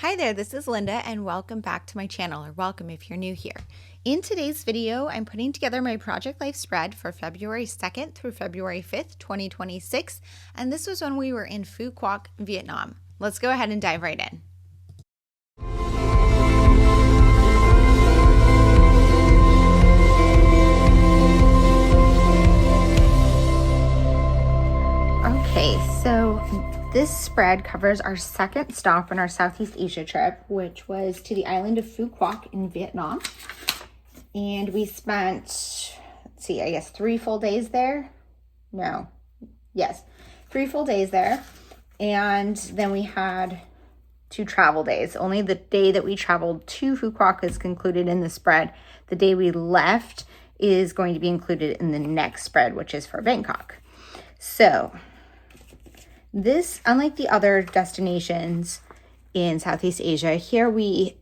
Hi there, this is Linda and welcome back to my channel, or welcome if you're new here. In today's video, I'm putting together my Project Life spread for February 2nd through February 5th, 2026, and this was when we were in Phu Quoc, Vietnam. Let's go ahead and dive right in. Okay, so this spread covers our second stop on our Southeast Asia trip, which was to the island of Phu Quoc in Vietnam. And we spent, let's see, I guess 3 full days there. No, yes, 3 full days there. And then we had 2 travel days. Only the day that we traveled to Phu Quoc is concluded in the spread. The day we left is going to be included in the next spread, which is for Bangkok. So this, unlike the other destinations in Southeast Asia, here we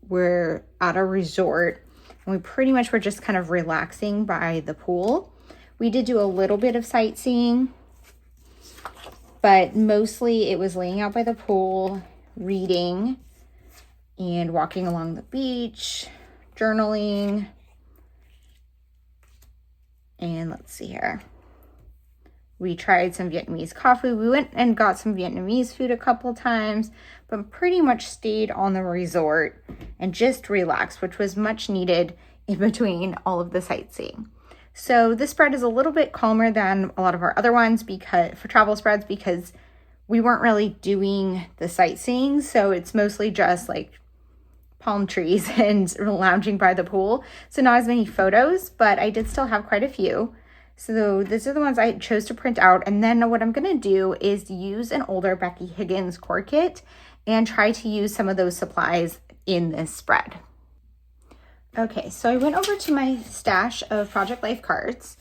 were at a resort and we pretty much were just kind of relaxing by the pool. We did do a little bit of sightseeing, but mostly it was laying out by the pool, reading, and walking along the beach, journaling, and let's see here. We tried some Vietnamese coffee. We went and got some Vietnamese food a couple times, but pretty much stayed on the resort and just relaxed, which was much needed in between all of the sightseeing. So this spread is a little bit calmer than a lot of our other ones for travel spreads, because we weren't really doing the sightseeing. So it's mostly just like palm trees and lounging by the pool. So not as many photos, but I did still have quite a few. So these are the ones I chose to print out. And then what I'm going to do is use an older Becky Higgins core kit and try to use some of those supplies in this spread. Okay, so I went over to my stash of Project Life cards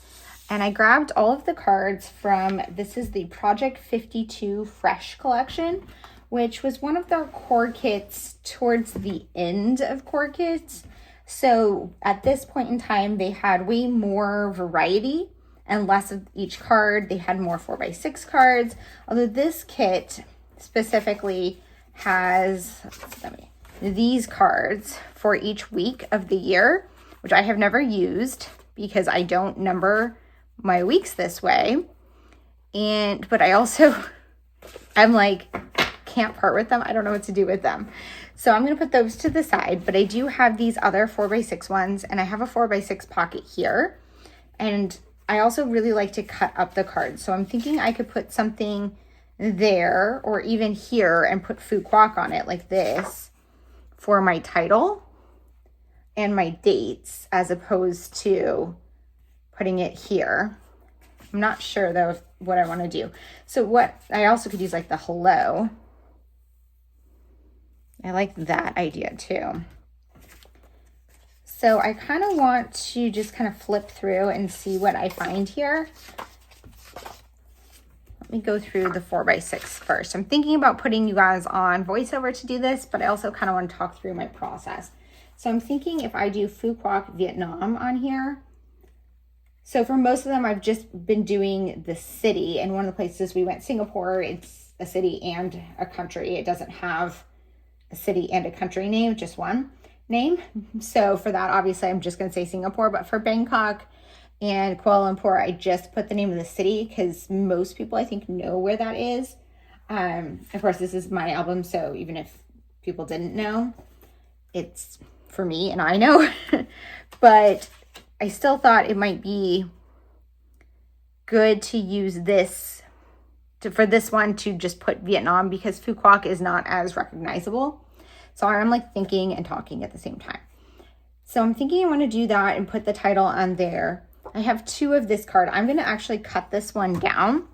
and I grabbed all of the cards from, this is the Project 52 Fresh collection, which was one of their core kits towards the end of core kits. So at this point in time, they had way more variety and less of each card. They had more 4x6 cards, although this kit specifically has these cards for each week of the year, which I have never used because I don't number my weeks this way. But I also, I'm like, can't part with them. I don't know what to do with them. So I'm going to put those to the side, but I do have these other 4x6 ones, and I have a 4x6 pocket here. And I also really like to cut up the cards. So I'm thinking I could put something there or even here and put Phu Quoc on it like this for my title and my dates, as opposed to putting it here. I'm not sure though what I want to do. So what I also could use, like the hello. I like that idea too. So I kind of want to just kind of flip through and see what I find here. Let me go through the 4x6 first. I'm thinking about putting you guys on voiceover to do this, but I also kind of want to talk through my process. So I'm thinking if I do Phu Quoc Vietnam on here. So for most of them, I've just been doing the city. And one of the places we went, Singapore, it's a city and a country. It doesn't have a city and a country name, just one name. So for that, obviously, I'm just going to say Singapore. But for Bangkok and Kuala Lumpur, I just put the name of the city because most people, I think, know where that is. Of course, this is my album, so even if people didn't know, it's for me and I know. But I still thought it might be good to use this for this one to just put Vietnam, because Phu Quoc is not as recognizable. So I'm like thinking and talking at the same time. So I'm thinking I want to do that and put the title on there. I have 2 of this card. I'm going to actually cut this one down.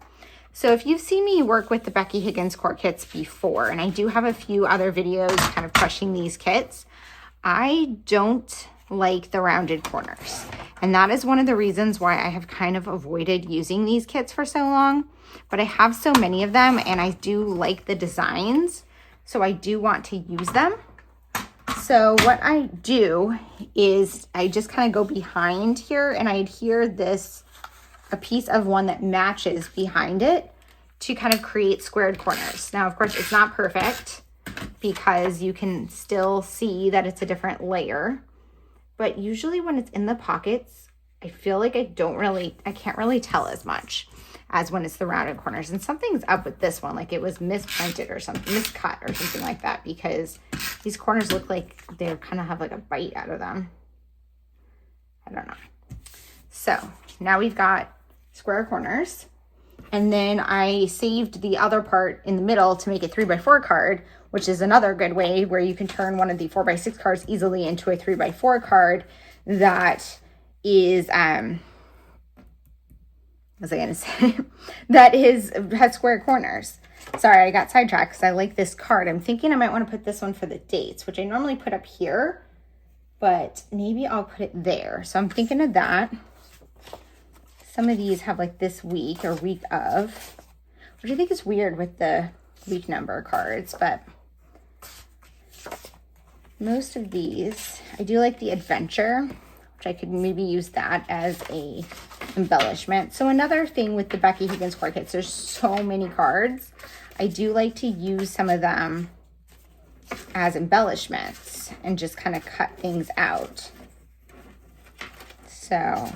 So if you've seen me work with the Becky Higgins core kits before, and I do have a few other videos kind of crushing these kits, I don't like the rounded corners. And that is one of the reasons why I have kind of avoided using these kits for so long. But I have so many of them and I do like the designs. So I do want to use them. So what I do is I just kind of go behind here and I adhere a piece of one that matches behind it to kind of create squared corners. Now, of course, it's not perfect because you can still see that it's a different layer. But usually when it's in the pockets, I feel like I can't really tell as much as when it's the rounded corners. And something's up with this one, like it was misprinted or something, miscut or something like that, because these corners look like they kind of have like a bite out of them. I don't know. So now we've got square corners. And then I saved the other part in the middle to make a 3x4 card, which is another good way where you can turn one of the 4x6 cards easily into a 3x4 card that is, what was I going to say? Has square corners. Sorry, I got sidetracked because I like this card. I'm thinking I might want to put this one for the dates, which I normally put up here, but maybe I'll put it there. So I'm thinking of that. Some of these have like this week or week of, which I think is weird with the week number cards, but most of these, I do like the adventure, which I could maybe use that as a embellishment. So another thing with the Becky Higgins card kits, there's so many cards. I do like to use some of them as embellishments and just kind of cut things out. So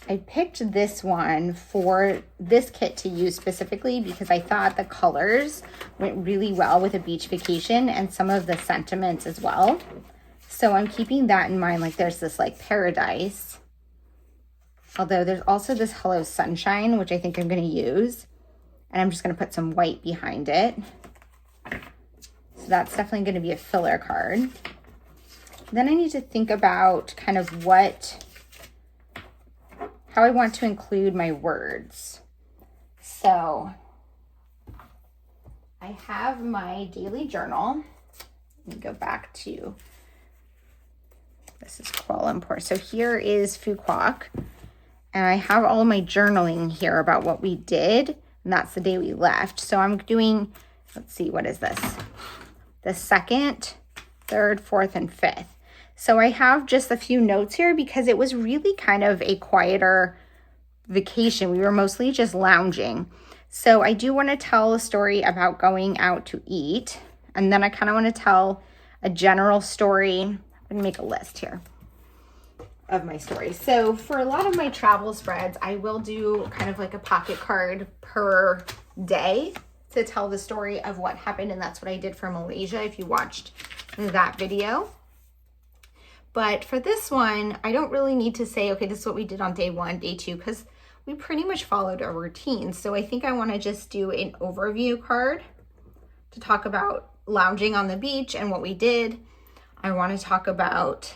I picked this one for this kit to use specifically because I thought the colors went really well with a beach vacation and some of the sentiments as well. So I'm keeping that in mind. Like there's this like paradise, although there's also this hello sunshine, which I think I'm going to use. And I'm just going to put some white behind it. So that's definitely going to be a filler card. Then I need to think about kind of how I want to include my words. So I have my daily journal. Let me go back to, this is Kuala Lumpur. So here is Phu Quoc. And I have all of my journaling here about what we did. And that's the day we left. So I'm doing, let's see, what is this? The 2nd, 3rd, 4th, and 5th. So I have just a few notes here because it was really kind of a quieter vacation. We were mostly just lounging. So I do want to tell a story about going out to eat. And then I kind of want to tell a general story. I'm going to make a list here of my stories. So for a lot of my travel spreads, I will do kind of like a pocket card per day to tell the story of what happened. And that's what I did for Malaysia if you watched that video. But for this one, I don't really need to say, okay, this is what we did on day 1, day 2, because we pretty much followed a routine. So I think I want to just do an overview card to talk about lounging on the beach and what we did. I want to talk about,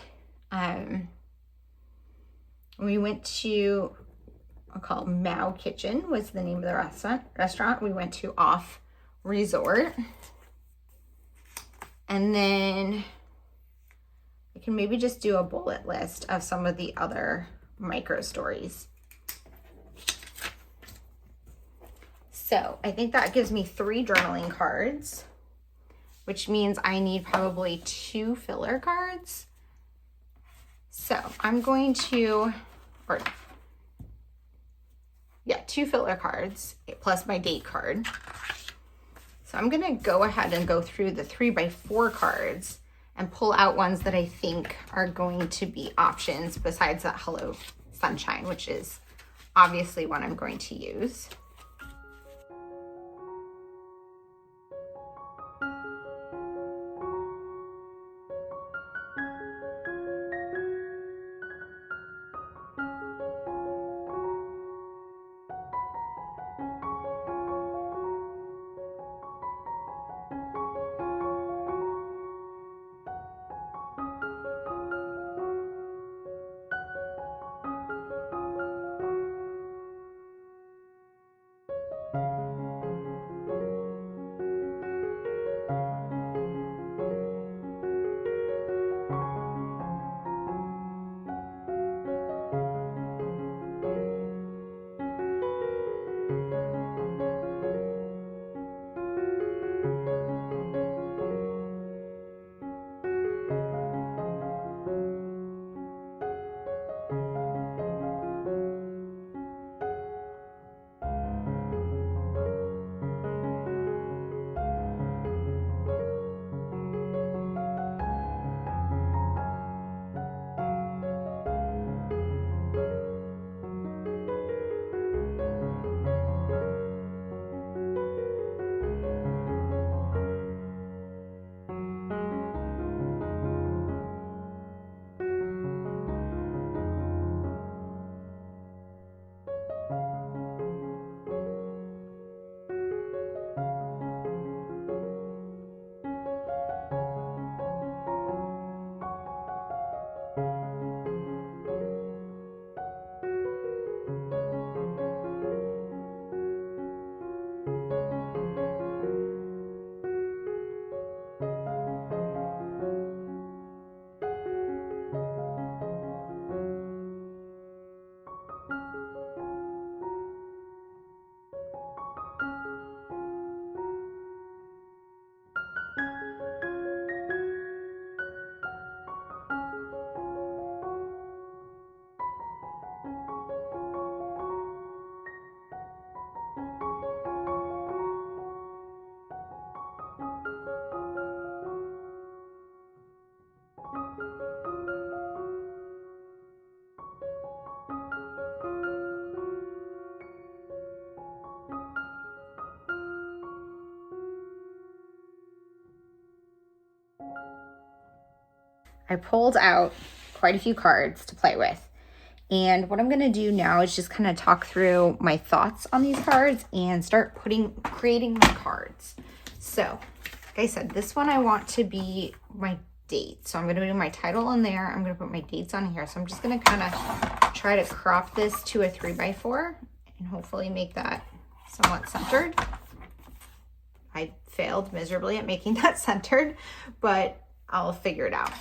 we went to, I'll call it Mao Kitchen was the name of the restaurant. We went to Off Resort. And then I can maybe just do a bullet list of some of the other micro stories. So I think that gives me 3 journaling cards, which means I need probably 2 filler cards. So I'm going to, 2 filler cards plus my date card. So I'm going to go ahead and go through the 3x4 cards and pull out ones that I think are going to be options besides that Hello Sunshine, which is obviously one I'm going to use. I pulled out quite a few cards to play with. And what I'm going to do now is just kind of talk through my thoughts on these cards and start creating my cards. So, like I said, this one I want to be my date. So I'm going to do my title in there. I'm going to put my dates on here. So I'm just going to kind of try to crop this to a 3x4 and hopefully make that somewhat centered. I failed miserably at making that centered, but I'll figure it out.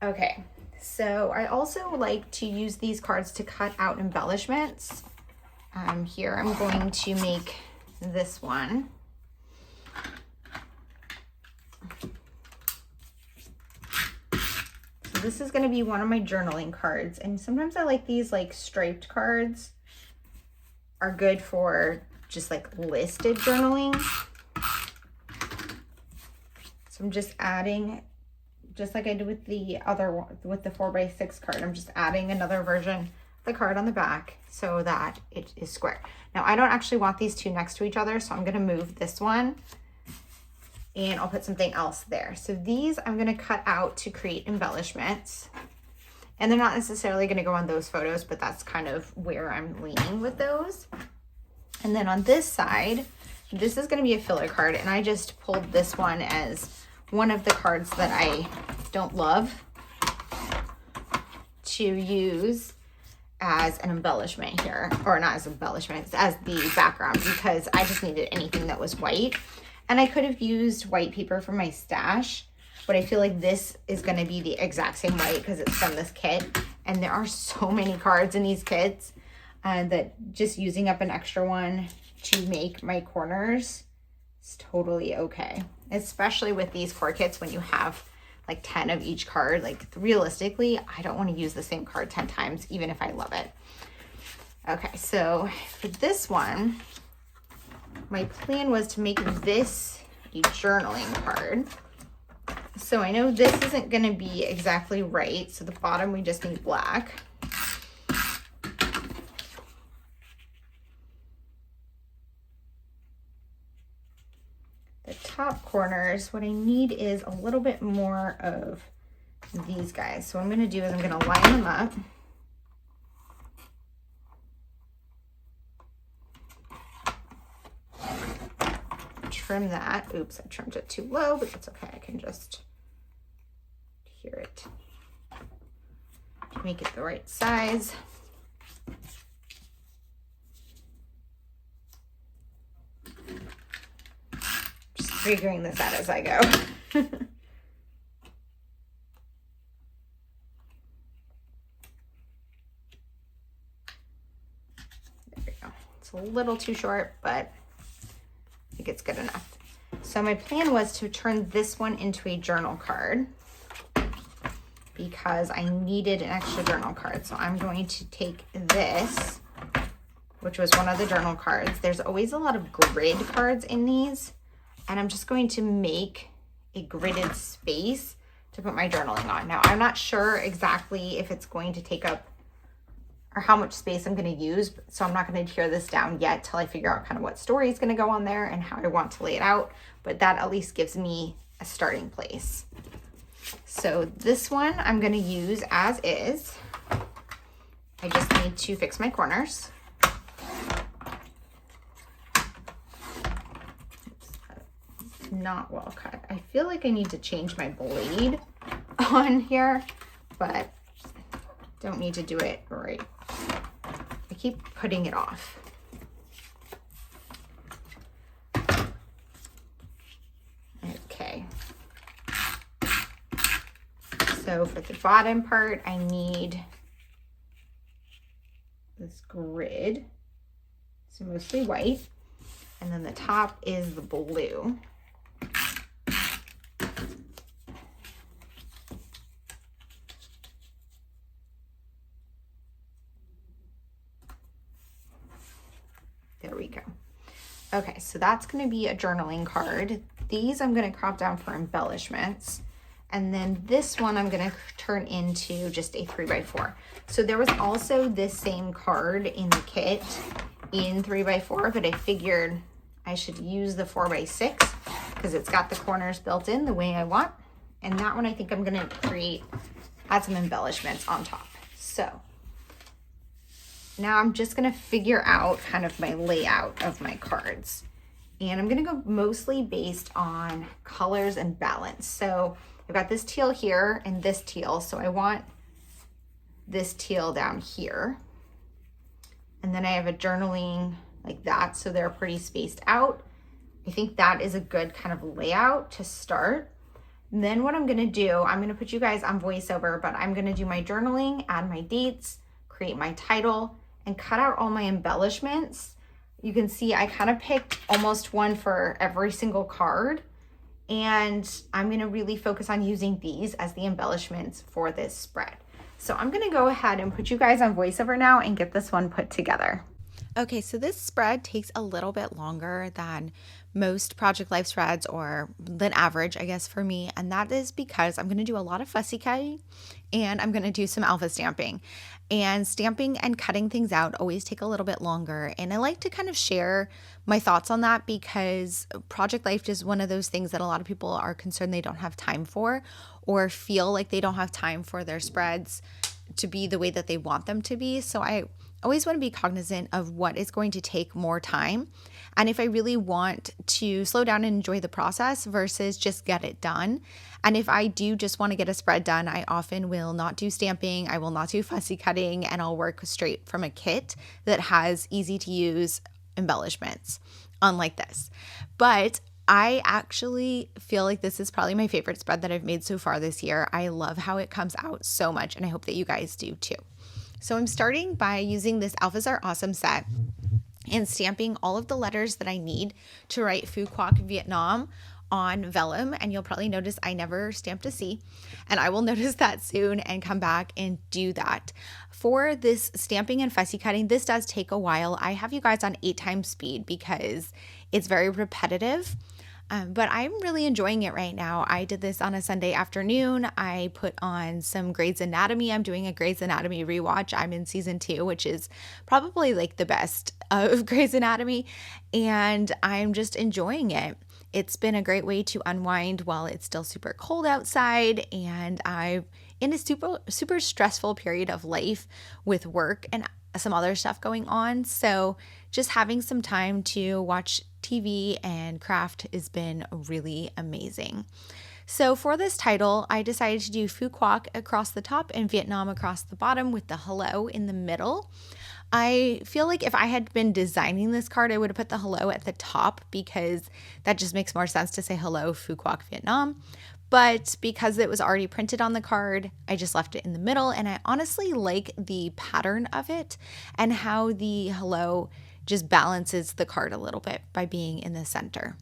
Okay. So I also like to use these cards to cut out embellishments. Here I'm going to make this one. So this is going to be one of my journaling cards. And sometimes I like these like striped cards are good for just like listed journaling. So I'm just adding, just like I did with the other one, with the 4x6 card, I'm just adding another version of the card on the back so that it is square. Now I don't actually want these two next to each other, so I'm gonna move this one and I'll put something else there. So these I'm gonna cut out to create embellishments. And they're not necessarily gonna go on those photos, but that's kind of where I'm leaning with those. And then on this side, this is gonna be a filler card, and I just pulled this one as one of the cards that I don't love to use as an embellishment here, or not as embellishment, as the background, because I just needed anything that was white. And I could have used white paper from my stash, but I feel like this is gonna be the exact same white because it's from this kit. And there are so many cards in these kits that just using up an extra one to make my corners is totally okay. Especially with these core kits when you have like 10 of each card. Like realistically, I don't want to use the same card 10 times, even if I love it. Okay, so for this one, my plan was to make this a journaling card. So I know this isn't going to be exactly right. So the bottom, we just need black. The top corners, what I need is a little bit more of these guys. So what I'm going to do is I'm going to line them up. Trim that. Oops, I trimmed it too low, but that's okay. I can just hear it. Make it the right size. Just figuring this out as I go. There we go. It's a little too short, but I think it's good enough. So my plan was to turn this one into a journal card because I needed an extra journal card. So I'm going to take this, which was one of the journal cards. There's always a lot of grid cards in these, and I'm just going to make a gridded space to put my journaling on. Now, I'm not sure exactly if it's going to take up or how much space I'm going to use, so I'm not going to tear this down yet till I figure out kind of what story is going to go on there and how I want to lay it out, but that at least gives me a starting place. So this one I'm going to use as is. I just need to fix my corners. It's not well cut. I feel like I need to change my blade on here, but don't need to do it right. I keep putting it off. Okay. So for the bottom part, I need this grid. So mostly white. And then the top is the blue. There we go. Okay, so that's going to be a journaling card. These I'm going to crop down for embellishments. And then this one I'm going to turn into just a 3x4. So there was also this same card in the kit in 3x4, but I figured I should use the 4x6 because it's got the corners built in the way I want. And that one I think I'm gonna add some embellishments on top. So now I'm just gonna figure out kind of my layout of my cards. And I'm gonna go mostly based on colors and balance. So I've got this teal here and this teal. So I want this teal down here. And then I have a journaling like that. So they're pretty spaced out. I think that is a good kind of layout to start. And then what I'm gonna do, I'm gonna put you guys on voiceover, but I'm gonna do my journaling, add my dates, create my title, and cut out all my embellishments. You can see I kind of picked almost one for every single card. And I'm gonna really focus on using these as the embellishments for this spread. So I'm gonna go ahead and put you guys on voiceover now and get this one put together. Okay, so this spread takes a little bit longer than most Project Life spreads, or than average, I guess, for me. And that is because I'm going to do a lot of fussy cutting and I'm going to do some alpha stamping. And stamping and cutting things out always take a little bit longer. And I like to kind of share my thoughts on that because Project Life is one of those things that a lot of people are concerned they don't have time for, or feel like they don't have time for their spreads to be the way that they want them to be. So I always want to be cognizant of what is going to take more time, and if I really want to slow down and enjoy the process versus just get it done. And if I do just want to get a spread done, I often will not do stamping, I will not do fussy cutting, and I'll work straight from a kit that has easy to use embellishments, unlike this. But I actually feel like this is probably my favorite spread that I've made so far this year. I love how it comes out so much, and I hope that you guys do too. So I'm starting by using this Alphas Are Awesome set and stamping all of the letters that I need to write Phu Quoc Vietnam on vellum. And you'll probably notice I never stamped a C, and I will notice that soon and come back and do that. For this stamping and fussy cutting, this does take a while. I have you guys on 8x speed because it's very repetitive. But I'm really enjoying it right now. I did this on a Sunday afternoon. I put on some Grey's Anatomy. I'm doing a Grey's Anatomy rewatch. I'm in season 2, which is probably like the best of Grey's Anatomy. And I'm just enjoying it. It's been a great way to unwind while it's still super cold outside. And I'm in a super stressful period of life with work and some other stuff going on. So just having some time to watch TV and craft has been really amazing. So for this title, I decided to do Phu Quoc across the top and Vietnam across the bottom with the hello in the middle. I feel like if I had been designing this card, I would have put the hello at the top because that just makes more sense to say hello Phu Quoc Vietnam. But because it was already printed on the card, I just left it in the middle. And I honestly like the pattern of it and how the hello just balances the card a little bit by being in the center.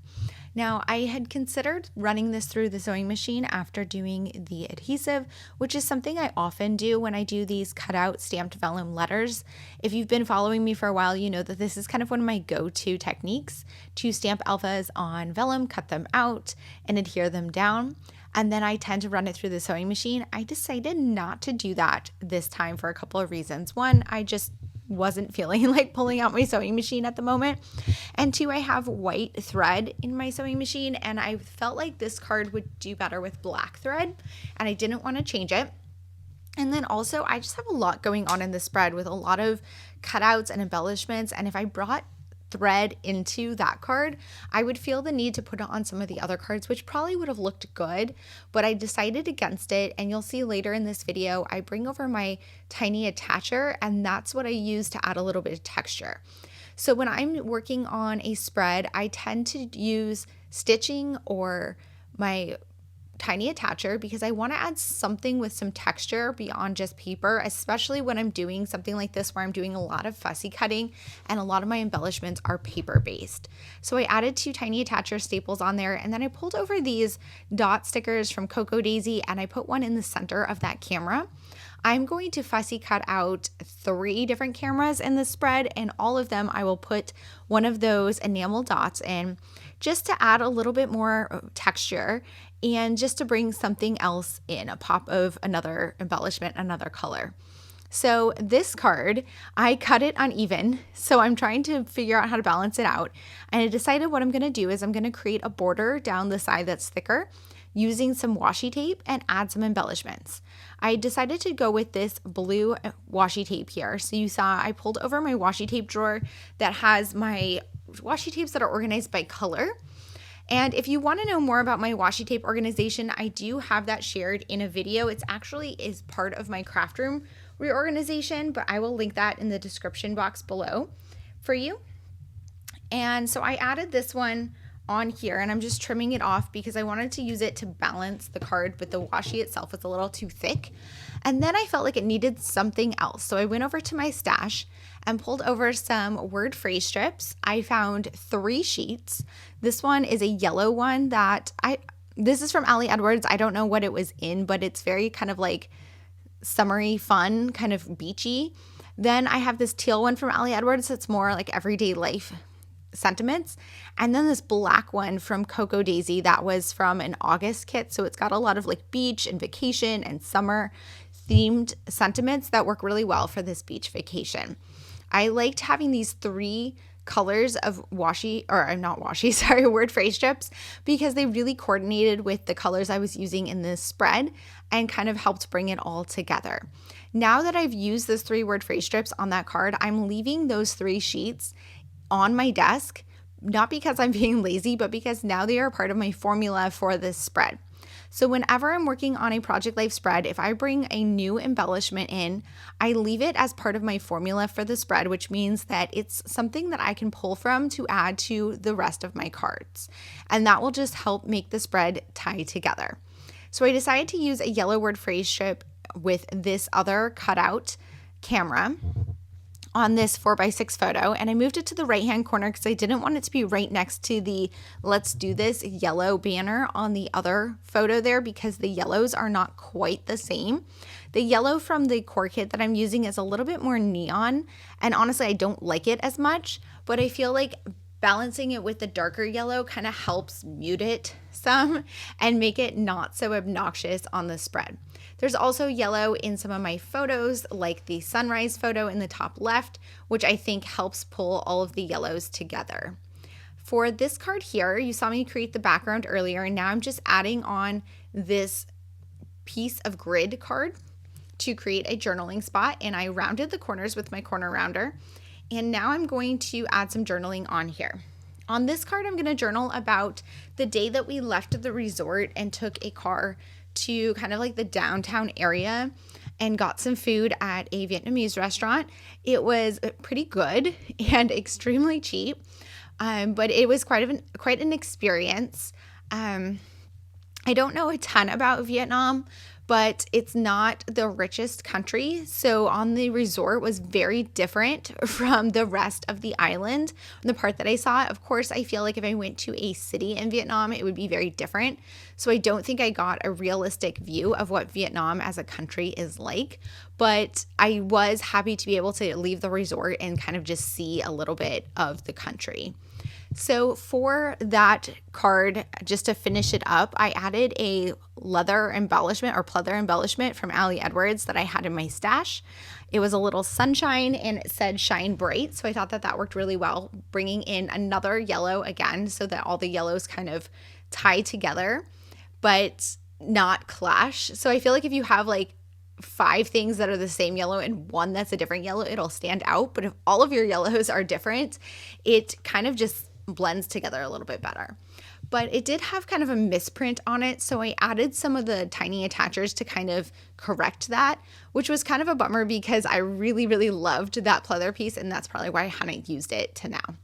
Now, I had considered running this through the sewing machine after doing the adhesive, which is something I often do when I do these cutout stamped vellum letters. If you've been following me for a while, you know that this is kind of one of my go-to techniques to stamp alphas on vellum, cut them out, and adhere them down. And then I tend to run it through the sewing machine. I decided not to do that this time for a couple of reasons. One, I just wasn't feeling like pulling out my sewing machine at the moment. And two, I have white thread in my sewing machine and I felt like this card would do better with black thread and I didn't want to change it. And then also I just have a lot going on in the spread with a lot of cutouts and embellishments. And if I brought thread into that card, I would feel the need to put it on some of the other cards, which probably would have looked good, but I decided against it. And you'll see later in this video, I bring over my tiny attacher and that's what I use to add a little bit of texture. So when I'm working on a spread, I tend to use stitching or my tiny attacher because I want to add something with some texture beyond just paper, especially when I'm doing something like this where I'm doing a lot of fussy cutting and a lot of my embellishments are paper based. So I added 2 tiny attacher staples on there and then I pulled over these dot stickers from Cocoa Daisy and I put one in the center of that camera. I'm going to fussy cut out 3 different cameras in the spread and all of them I will put one of those enamel dots in just to add a little bit more texture and just to bring something else in, a pop of another embellishment, another color. So this card, I cut it uneven, so I'm trying to figure out how to balance it out. And I decided what I'm going to do is I'm going to create a border down the side that's thicker. using some washi tape and add some embellishments. I decided to go with this blue washi tape here. So you saw I pulled over my washi tape drawer that has my washi tapes that are organized by color. And if you want to know more about my washi tape organization, I do have that shared in a video. It's actually is part of my craft room reorganization, but I will link that in the description box below for you. And so I added this one on here, and I'm just trimming it off because I wanted to use it to balance the card, but the washi itself was a little too thick. And then I felt like it needed something else. So I went over to my stash and pulled over some word phrase strips. I found 3 sheets. This one is a yellow one this is from Ali Edwards. I don't know what it was in, but it's very kind of like summery, fun, kind of beachy. Then I have this teal one from Ali Edwards that's more like everyday life sentiments. And then this black one from Cocoa Daisy that was from an August kit. So it's got a lot of like beach and vacation and summer themed sentiments that work really well for this beach vacation. I liked having these 3 colors of word phrase strips because they really coordinated with the colors I was using in this spread and kind of helped bring it all together. Now that I've used those 3 word phrase strips on that card, I'm leaving those 3 sheets on my desk, not because I'm being lazy, but because now they are part of my formula for this spread. So whenever I'm working on a Project Life spread, if I bring a new embellishment in, I leave it as part of my formula for the spread, which means that it's something that I can pull from to add to the rest of my cards. And that will just help make the spread tie together. So I decided to use a yellow word phrase strip with this other cutout camera on this 4x6 photo, and I moved it to the right hand corner because I didn't want it to be right next to the let's do this yellow banner on the other photo there because the yellows are not quite the same. The yellow from the core kit that I'm using is a little bit more neon, and honestly I don't like it as much, but I feel like balancing it with the darker yellow kind of helps mute it some and make it not so obnoxious on the spread. There's also yellow in some of my photos, like the sunrise photo in the top left, which I think helps pull all of the yellows together. For this card here, you saw me create the background earlier, and now I'm just adding on this piece of grid card to create a journaling spot, and I rounded the corners with my corner rounder. And now I'm going to add some journaling on here. On this card, I'm going to journal about the day that we left the resort and took a car to kind of like the downtown area and got some food at a Vietnamese restaurant. It was pretty good and extremely cheap, but it was quite an experience. I don't know a ton about Vietnam, but it's not the richest country. So on the resort was very different from the rest of the island. The part that I saw, of course, I feel like if I went to a city in Vietnam, it would be very different. So I don't think I got a realistic view of what Vietnam as a country is like, but I was happy to be able to leave the resort and kind of just see a little bit of the country. So for that card, just to finish it up, I added a leather embellishment or pleather embellishment from Ali Edwards that I had in my stash. It was a little sunshine and it said shine bright. So I thought that worked really well, bringing in another yellow again so that all the yellows kind of tie together, but not clash. So I feel like if you have like 5 things that are the same yellow and one that's a different yellow, it'll stand out. But if all of your yellows are different, it kind of just blends together a little bit better. But it did have kind of a misprint on it, so I added some of the tiny attachers to kind of correct that, which was kind of a bummer because I really, really loved that pleather piece, and that's probably why I hadn't used it to now.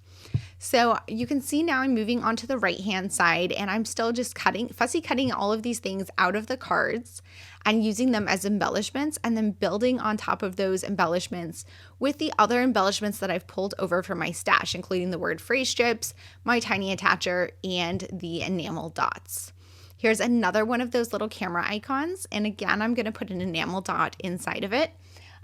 So you can see now I'm moving on to the right-hand side, and I'm still just fussy cutting all of these things out of the cards and using them as embellishments, and then building on top of those embellishments with the other embellishments that I've pulled over from my stash, including the word phrase strips, my tiny attacher, and the enamel dots. Here's another one of those little camera icons, and again, I'm going to put an enamel dot inside of it.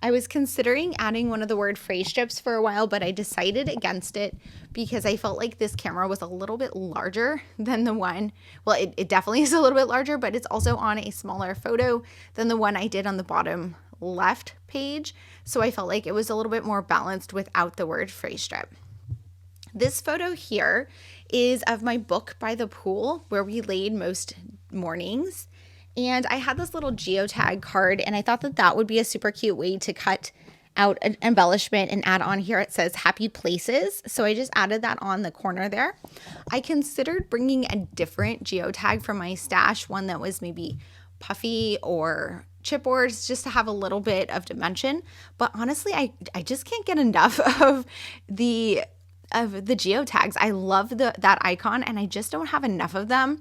I was considering adding one of the word phrase strips for a while, but I decided against it because I felt like this camera was a little bit larger than the one. Well, it definitely is a little bit larger, but it's also on a smaller photo than the one I did on the bottom left page. So I felt like it was a little bit more balanced without the word phrase strip. This photo here is of my book by the pool where we laid most mornings. And I had this little geotag card, and I thought that that would be a super cute way to cut out an embellishment and add on here. It says happy places. So I just added that on the corner there. I considered bringing a different geotag from my stash, one that was maybe puffy or chipboards, just to have a little bit of dimension. But honestly, I just can't get enough of the geotags. I love that icon, and I just don't have enough of them.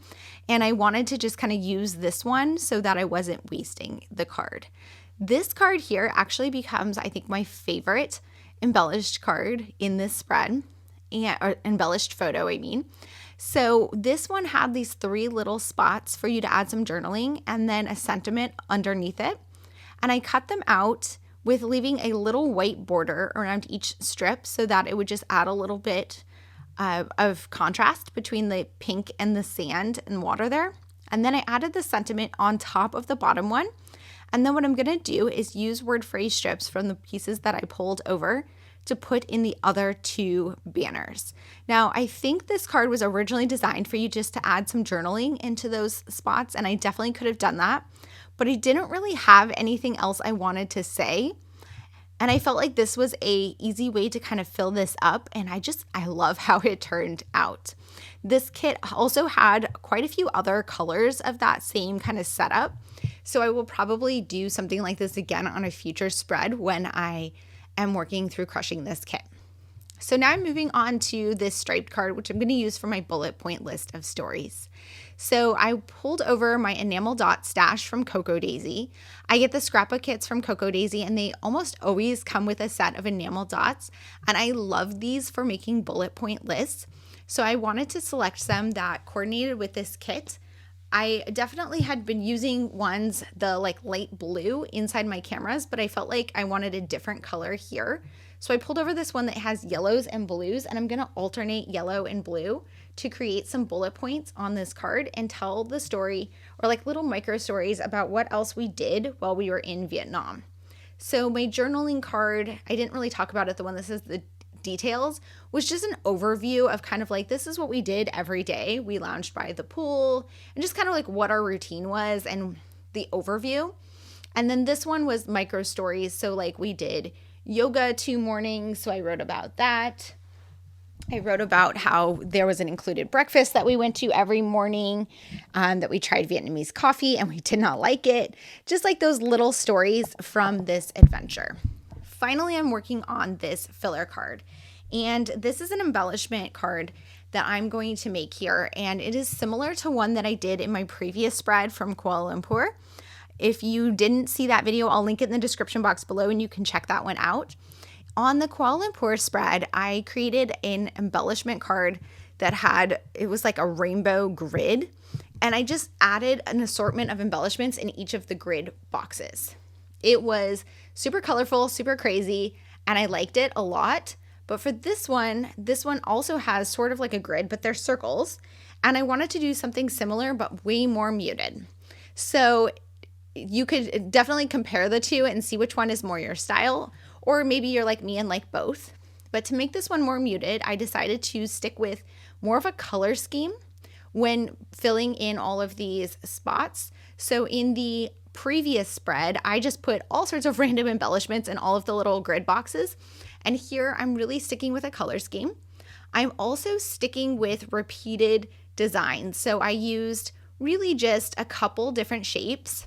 And I wanted to just kind of use this one so that I wasn't wasting the card. This card here actually becomes, I think, my favorite embellished card in this spread, or embellished photo, I mean. So this one had these 3 little spots for you to add some journaling and then a sentiment underneath it. And I cut them out with leaving a little white border around each strip so that it would just add a little bit of contrast between the pink and the sand and water there. And then I added the sentiment on top of the bottom one. And then what I'm going to do is use word phrase strips from the pieces that I pulled over to put in the other 2 banners. Now, I think this card was originally designed for you just to add some journaling into those spots, and I definitely could have done that, but I didn't really have anything else I wanted to say. And I felt like this was a easy way to kind of fill this up, and I love how it turned out. This kit also had quite a few other colors of that same kind of setup. So I will probably do something like this again on a future spread when I am working through crushing this kit. So now I'm moving on to this striped card, which I'm going to use for my bullet point list of stories. So I pulled over my enamel dot stash from Cocoa Daisy. I get the scrapbook kits from Cocoa Daisy, and they almost always come with a set of enamel dots. And I love these for making bullet point lists. So I wanted to select some that coordinated with this kit. I definitely had been using ones, the like light blue inside my cameras, but I felt like I wanted a different color here. So I pulled over this one that has yellows and blues, and I'm going to alternate yellow and blue to create some bullet points on this card and tell the story, or like little micro stories about what else we did while we were in Vietnam. So my journaling card, I didn't really talk about it. The one that says the details was just an overview of kind of like, this is what we did every day. We lounged by the pool and just kind of like what our routine was and the overview. And then this one was micro stories. So like we did yoga 2 mornings. So I wrote about that. I wrote about how there was an included breakfast that we went to every morning, that we tried Vietnamese coffee and we did not like it. Just like those little stories from this adventure. Finally, I'm working on this filler card, and this is an embellishment card that I'm going to make here, and it is similar to one that I did in my previous spread from Kuala Lumpur. If you didn't see that video, I'll link it in the description box below and you can check that one out. On the Kuala Lumpur spread, I created an embellishment card that it was like a rainbow grid, and I just added an assortment of embellishments in each of the grid boxes. It was super colorful, super crazy, and I liked it a lot. But for this one also has sort of like a grid, but they're circles. And I wanted to do something similar, but way more muted. So you could definitely compare the 2 and see which one is more your style, or maybe you're like me and like both. But to make this one more muted, I decided to stick with more of a color scheme when filling in all of these spots. So in the previous spread, I just put all sorts of random embellishments in all of the little grid boxes. And here I'm really sticking with a color scheme. I'm also sticking with repeated designs. So I used really just a couple different shapes.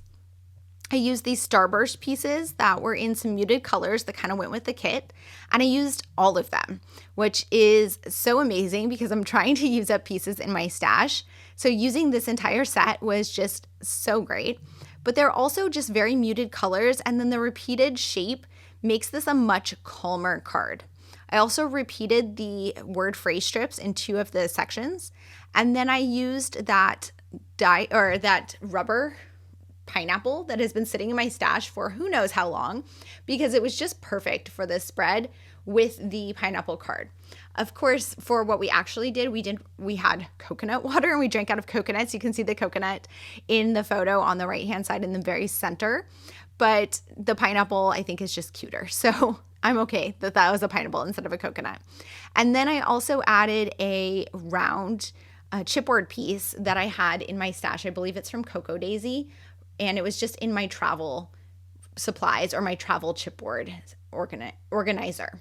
I used these starburst pieces that were in some muted colors that kind of went with the kit. And I used all of them, which is so amazing because I'm trying to use up pieces in my stash. So using this entire set was just so great. But they're also just very muted colors, and then the repeated shape makes this a much calmer card. I also repeated the word phrase strips in 2 of the sections, and then I used that rubber pineapple that has been sitting in my stash for who knows how long, because it was just perfect for this spread with the pineapple card. Of course, for what we actually did, we had coconut water and we drank out of coconuts. You can see the coconut in the photo on the right-hand side in the very center, but the pineapple I think is just cuter. So I'm okay that was a pineapple instead of a coconut. And then I also added a round chipboard piece that I had in my stash. I believe it's from Cocoa Daisy, and it was just in my travel supplies or my travel chipboard organizer.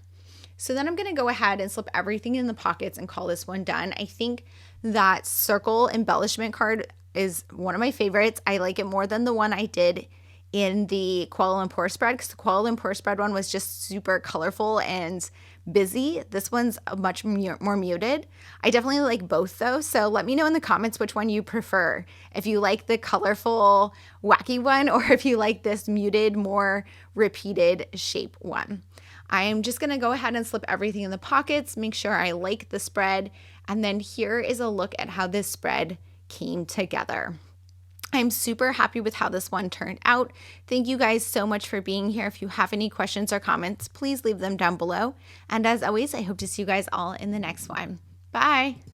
So then I'm going to go ahead and slip everything in the pockets and call this one done. I think that circle embellishment card is one of my favorites. I like it more than the one I did in the Kuala Lumpur spread, because the Kuala Lumpur spread one was just super colorful and busy. This one's much more muted. I definitely like both though, so let me know in the comments which one you prefer. If you like the colorful, wacky one, or if you like this muted, more repeated shape one. I'm just gonna go ahead and slip everything in the pockets, make sure I like the spread, and then here is a look at how this spread came together. I'm super happy with how this one turned out. Thank you guys so much for being here. If you have any questions or comments, please leave them down below. And as always, I hope to see you guys all in the next one. Bye.